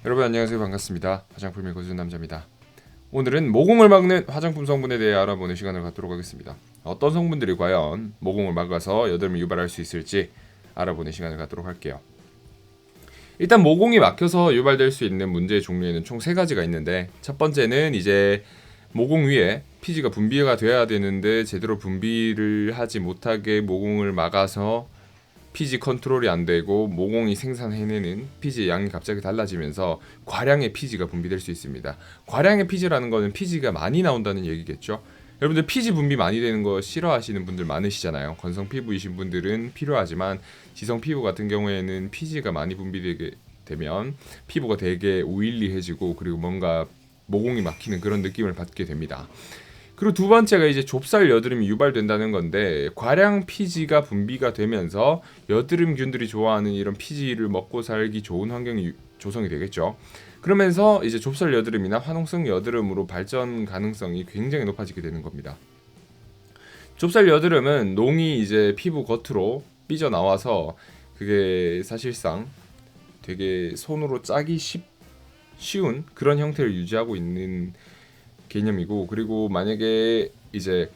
여러분 안녕하세요. 반갑습니다. 화장품을 거주는 남자입니다. 오늘은 모공을 막는 화장품 성분에 대해 알아보는 시간을 갖도록 하겠습니다. 어떤 성분들이 과연 모공을 막아서 여드름을 유발할 수 있을지 알아보는 시간을 갖도록 할게요. 일단 모공이 막혀서 유발될 수 있는 문제의 종류에는 총 3가지가 있는데, 첫 번째는 이제 모공 위에 피지가 분비가 돼야 되는데 제대로 분비를 하지 못하게 모공을 막아서 피지 컨트롤이 안 되고 모공이 생산해내는 피지의 양이 갑자기 달라지면서 과량의 피지가 분비될 수 있습니다. 과량의 피지라는 거는 피지가 많이 나온다는 얘기겠죠. 여러분들 피지 분비 많이 되는 거 싫어하시는 분들 많으시잖아요. 건성 피부이신 분들은 필요하지만 지성 피부 같은 경우에는 피지가 많이 분비되게 되면 피부가 되게 오일리해지고 그리고 뭔가 모공이 막히는 그런 느낌을 받게 됩니다. 그리고 두 번째가 이제 좁쌀 여드름이 유발된다는 건데, 과량 피지가 분비가 되면서 여드름균들이 좋아하는 이런 피지를 먹고 살기 좋은 환경이 조성이 되겠죠. 그러면서 이제 좁쌀 여드름이나 화농성 여드름으로 발전 가능성이 굉장히 높아지게 되는 겁니다. 좁쌀 여드름은 농이 이제 피부 겉으로 삐져 나와서 그게 사실상 되게 손으로 짜기 쉬운 그런 형태를 유지하고 있는 개념이고, 그리고 만약에 이제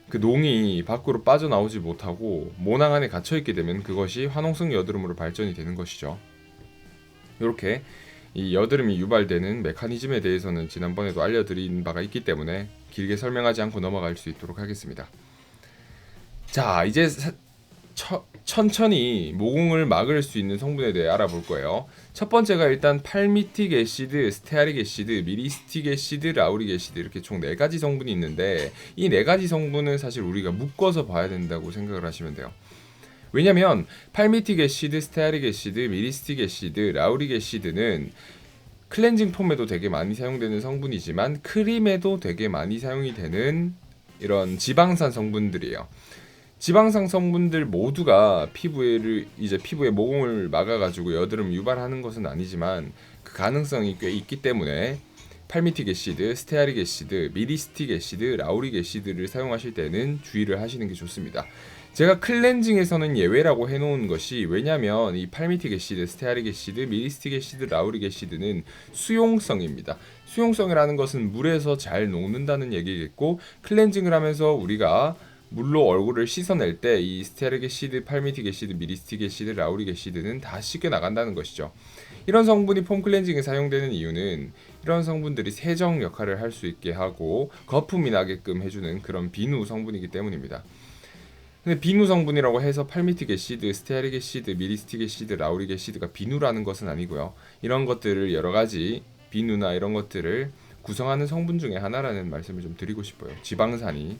그 농이 밖으로 빠져나오지 못하고 모낭 안에 갇혀있게 되면 그것이 화농성 여드름으로 발전이 되는 것이죠. 이렇게 이 여드름이 유발되는 메커니즘에 대해서는 지난번에도 알려드린 바가 있기 때문에 길게 설명하지 않고 넘어갈 수 있도록 하겠습니다. 자, 이제 천천히 모공을 막을 수 있는 성분에 대해 알아볼 거예요. 첫 번째가 일단 팔미틱 애시드, 스테아릭 애시드, 미리스틱 애시드, 라우릭 애시드, 이렇게 총 4가지 성분이 있는데, 이 4가지 성분은 사실 우리가 묶어서 봐야 된다고 생각을 하시면 돼요. 왜냐면 팔미틱 애시드, 스테아릭 애시드, 미리스틱 애시드, 라우릭 애시드는 클렌징 폼에도 되게 많이 사용되는 성분이지만 크림에도 되게 많이 사용이 되는 이런 지방산 성분들이에요. 지방산 성분들 모두가 피부에 모공을 막아가지고 여드름 유발하는 것은 아니지만 그 가능성이 꽤 있기 때문에 팔미틱 애시드, 스테아릭 애시드, 미리스틱 애시드, 라우릭 애시드를 사용하실 때는 주의를 하시는 게 좋습니다. 제가 클렌징에서는 예외라고 해놓은 것이, 왜냐면 이 팔미틱 애시드, 스테아릭 애시드, 미리스틱 애시드, 라우릭 애시드는 수용성입니다. 수용성이라는 것은 물에서 잘 녹는다는 얘기겠고, 클렌징을 하면서 우리가 물로 얼굴을 씻어낼 때 이 스테아릭 애시드, 팔미틱 애시드, 미리스틱 애시드, 라우릭 애시드는 다 씻겨 나간다는 것이죠. 이런 성분이 폼 클렌징에 사용되는 이유는 이런 성분들이 세정 역할을 할 수 있게 하고 거품이 나게끔 해주는 그런 비누 성분이기 때문입니다. 근데 비누 성분이라고 해서 팔미틱 애시드, 스테아릭 애시드, 미리스틱 애시드, 라우릭 애시드가 비누라는 것은 아니고요. 이런 것들을 여러 가지 비누나 이런 것들을 구성하는 성분 중에 하나라는 말씀을 좀 드리고 싶어요. 지방산이.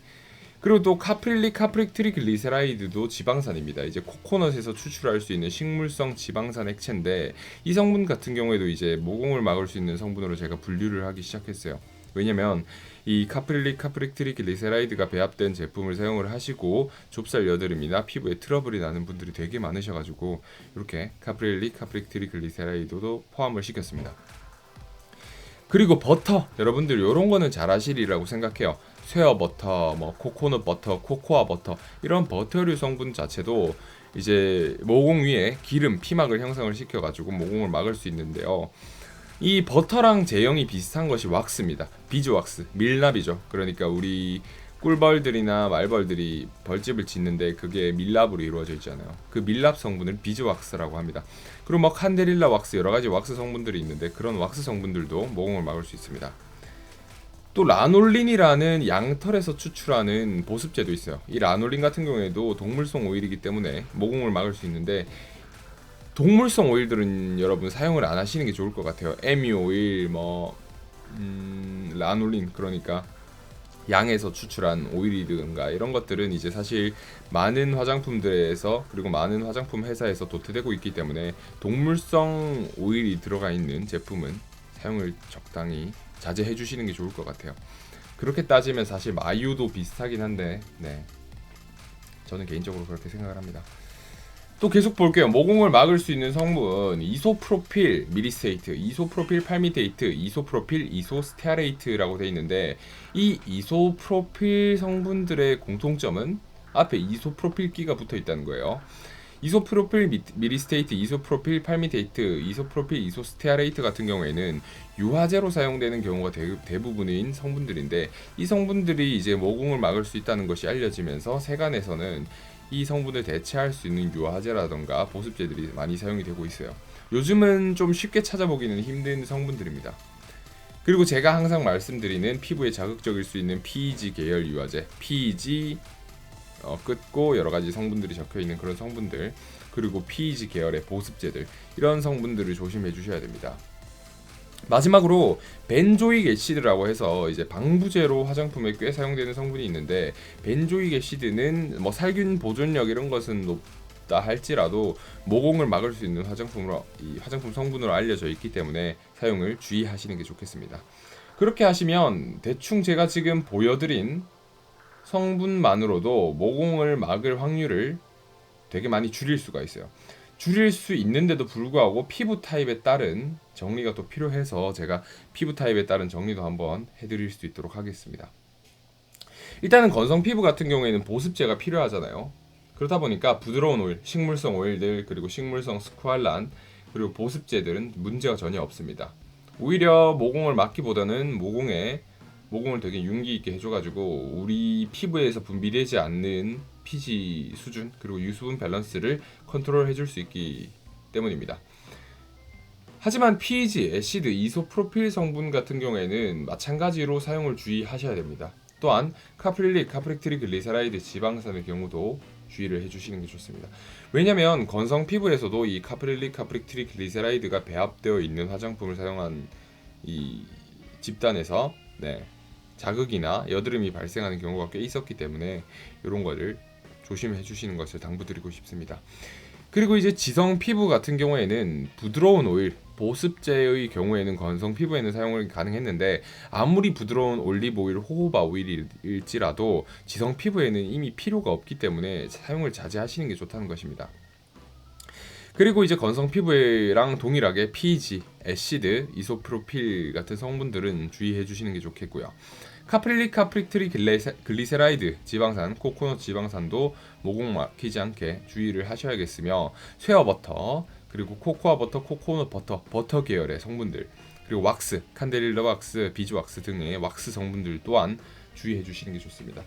그리고 또 카프릴릭, 카프릭 트리글리세라이드도 지방산입니다. 이제 코코넛에서 추출할 수 있는 식물성 지방산 액체인데, 이 성분 같은 경우에도 이제 모공을 막을 수 있는 성분으로 제가 분류를 하기 시작했어요. 왜냐면 이 카프릴릭, 카프릭 트리글리세라이드가 배합된 제품을 사용을 하시고 좁쌀 여드름이나 피부에 트러블이 나는 분들이 되게 많으셔가지고 이렇게 카프릴릭, 카프릭 트리글리세라이드도 포함을 시켰습니다. 그리고 버터, 여러분들 이런 거는 잘 아시리라고 생각해요. 쇠어 버터, 뭐 코코넛 버터, 코코아 버터, 이런 버터류 성분 자체도 이제 모공 위에 기름, 피막을 형성을 시켜가지고 모공을 막을 수 있는데요. 이 버터랑 제형이 비슷한 것이 왁스입니다. 비즈왁스, 밀랍이죠. 그러니까 우리 꿀벌들이나 말벌들이 벌집을 짓는데 그게 밀랍으로 이루어져 있잖아요. 그 밀랍 성분을 비즈왁스라고 합니다. 그리고 뭐 칸데릴라 왁스, 여러 가지 왁스 성분들이 있는데 그런 왁스 성분들도 모공을 막을 수 있습니다. 또 라놀린이라는 양털에서 추출하는 보습제도 있어요. 이 라놀린 같은 경우에도 동물성 오일이기 때문에 모공을 막을 수 있는데, 동물성 오일들은 여러분 사용을 안 하시는 게 좋을 것 같아요. 에미 오일, 라놀린, 그러니까 양에서 추출한 오일이든가 이런 것들은 이제 사실 많은 화장품들에서, 그리고 많은 화장품 회사에서 도태되고 있기 때문에 동물성 오일이 들어가 있는 제품은 사용을 적당히 자제해 주시는 게 좋을 것 같아요. 그렇게 따지면 사실 마유도 비슷하긴 한데, 네, 저는 개인적으로 그렇게 생각을 합니다. 또 계속 볼게요. 모공을 막을 수 있는 성분, 이소프로필 미리세이트, 이소프로필 팔미테이트, 이소프로필 이소스테아레이트라고 되어 있는데, 이 이소프로필 성분들의 공통점은 앞에 이소프로필기가 붙어 있다는 거예요. 이소프로필 미리스테이트, 이소프로필 팔미테이트, 이소프로필 이소스테아레이트 같은 경우에는 유화제로 사용되는 경우가 대부분인 성분들인데, 이 성분들이 이제 모공을 막을 수 있다는 것이 알려지면서 세간에서는 이 성분을 대체할 수 있는 유화제라던가 보습제들이 많이 사용이 되고 있어요. 요즘은 좀 쉽게 찾아보기는 힘든 성분들입니다. 그리고 제가 항상 말씀드리는 피부에 자극적일 수 있는 PEG 계열 유화제, PEG 끝고 여러 가지 성분들이 적혀 있는 그런 성분들, 그리고 PEG 계열의 보습제들, 이런 성분들을 조심해 주셔야 됩니다. 마지막으로 벤조익 애시드라고 해서 이제 방부제로 화장품에 꽤 사용되는 성분이 있는데, 벤조익 애시드는 뭐 살균 보존력 이런 것은 높다 할지라도 모공을 막을 수 있는 이 화장품 성분으로 알려져 있기 때문에 사용을 주의하시는 게 좋겠습니다. 그렇게 하시면 대충 제가 지금 보여드린 성분만으로도 모공을 막을 확률을 되게 많이 줄일 수가 있어요. 줄일 수 있는데도 불구하고 피부 타입에 따른 정리가 또 필요해서 제가 피부 타입에 따른 정리도 한번 해드릴 수 있도록 하겠습니다. 일단은 건성 피부 같은 경우에는 보습제가 필요하잖아요. 그렇다 보니까 부드러운 오일, 식물성 오일들, 그리고 식물성 스쿠알란, 그리고 보습제들은 문제가 전혀 없습니다. 오히려 모공을 막기보다는 모공을 되게 윤기 있게 해줘가지고 우리 피부에서 분비되지 않는 pH 수준, 그리고 유수분 밸런스를 컨트롤 해줄 수 있기 때문입니다. 하지만 PEG, 애시드, 이소프로필 성분 같은 경우에는 마찬가지로 사용을 주의하셔야 됩니다. 또한 카프릴릭, 카프릭트리글리세라이드 지방산의 경우도 주의를 해주시는 게 좋습니다. 왜냐면 건성 피부에서도 이 카프릴릭, 카프릭트리글리세라이드가 배합되어 있는 화장품을 사용한 이 집단에서 자극이나 여드름이 발생하는 경우가 꽤 있었기 때문에 이런 거를 조심해 주시는 것을 당부드리고 싶습니다. 그리고 이제 지성 피부 같은 경우에는 부드러운 오일, 보습제의 경우에는 건성 피부에는 사용을 가능했는데, 아무리 부드러운 올리브 오일, 호호바 오일일지라도 지성 피부에는 이미 필요가 없기 때문에 사용을 자제하시는 게 좋다는 것입니다. 그리고 이제 건성 피부랑 동일하게 PEG, 애시드, 이소프로필 같은 성분들은 주의해 주시는 게 좋겠고요. 카프릴릭, 카프릭트리글리세라이드 지방산, 코코넛 지방산도 모공 막히지 않게 주의를 하셔야겠으며, 쉐어버터, 그리고 코코아 버터, 코코넛 버터 계열의 성분들, 그리고 왁스, 칸델릴러 왁스, 비즈왁스 등의 왁스 성분들 또한 주의해 주시는 게 좋습니다.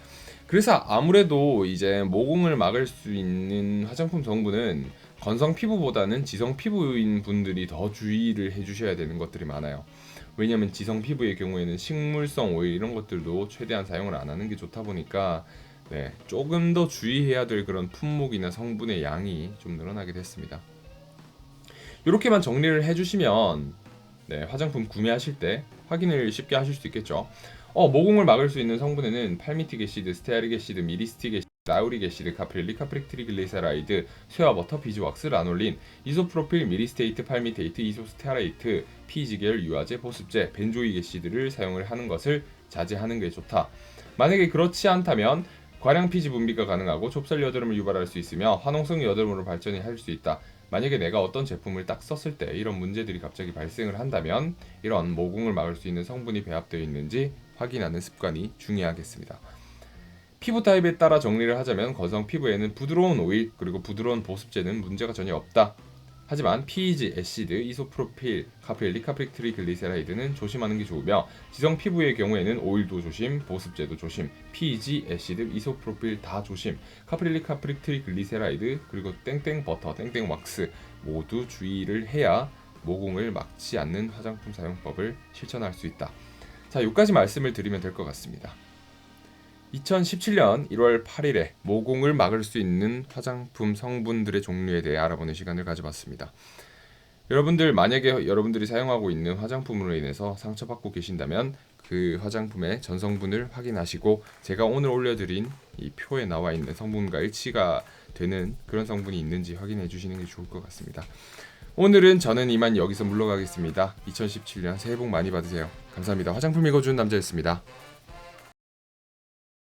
그래서 아무래도 이제 모공을 막을 수 있는 화장품 성분은 건성 피부보다는 지성 피부인 분들이 더 주의를 해주셔야 되는 것들이 많아요. 왜냐하면 지성 피부의 경우에는 식물성 오일 이런 것들도 최대한 사용을 안 하는 게 좋다 보니까 조금 더 주의해야 될 그런 품목이나 성분의 양이 좀 늘어나게 됐습니다. 이렇게만 정리를 해주시면 화장품 구매하실 때 확인을 쉽게 하실 수 있겠죠. 모공을 막을 수 있는 성분에는 팔미틱 애시드, 스테아릭 애시드, 미리스틱 애시드, 라우릭 애시드, 카프릴릭, 카프릭트리글리세라이드, 쉐어버터, 비즈왁스, 라놀린, 이소프로필, 미리스테이트, 팔미테이트, 이소스테아레이트, PEG 계열 유화제, 보습제, 벤조익 애시드를 사용을 하는 것을 자제하는 게 좋다. 만약에 그렇지 않다면 과량 피지 분비가 가능하고 좁쌀 여드름을 유발할 수 있으며 화농성 여드름으로 발전이 할 수 있다. 만약에 내가 어떤 제품을 딱 썼을 때 이런 문제들이 갑자기 발생을 한다면 이런 모공을 막을 수 있는 성분이 배합되어 있는지 확인하는 습관이 중요하겠습니다. 피부 타입에 따라 정리를 하자면 건성 피부에는 부드러운 오일 그리고 부드러운 보습제는 문제가 전혀 없다. 하지만 PEG, 애시드, 이소프로필, 카프릴릭, 카프릭트리글리세라이드는 조심하는 게 좋으며, 지성 피부의 경우에는 오일도 조심, 보습제도 조심, PEG, 애시드, 이소프로필 다 조심, 카프릴릭, 카프릭트리글리세라이드, 그리고 땡땡 버터, 땡땡 왁스 모두 주의를 해야 모공을 막지 않는 화장품 사용법을 실천할 수 있다. 자, 여기까지 말씀을 드리면 될 것 같습니다. 2017년 1월 8일에 모공을 막을 수 있는 화장품 성분들의 종류에 대해 알아보는 시간을 가져봤습니다. 여러분들 만약에 여러분들이 사용하고 있는 화장품으로 인해서 상처받고 계신다면 그 화장품의 전성분을 확인하시고 제가 오늘 올려드린 이 표에 나와 있는 성분과 일치가 되는 그런 성분이 있는지 확인해 주시는 게 좋을 것 같습니다. 오늘은 저는 이만 여기서 물러가겠습니다. 2017년 새해 복 많이 받으세요. 감사합니다. 화장품 읽어주는 남자였습니다.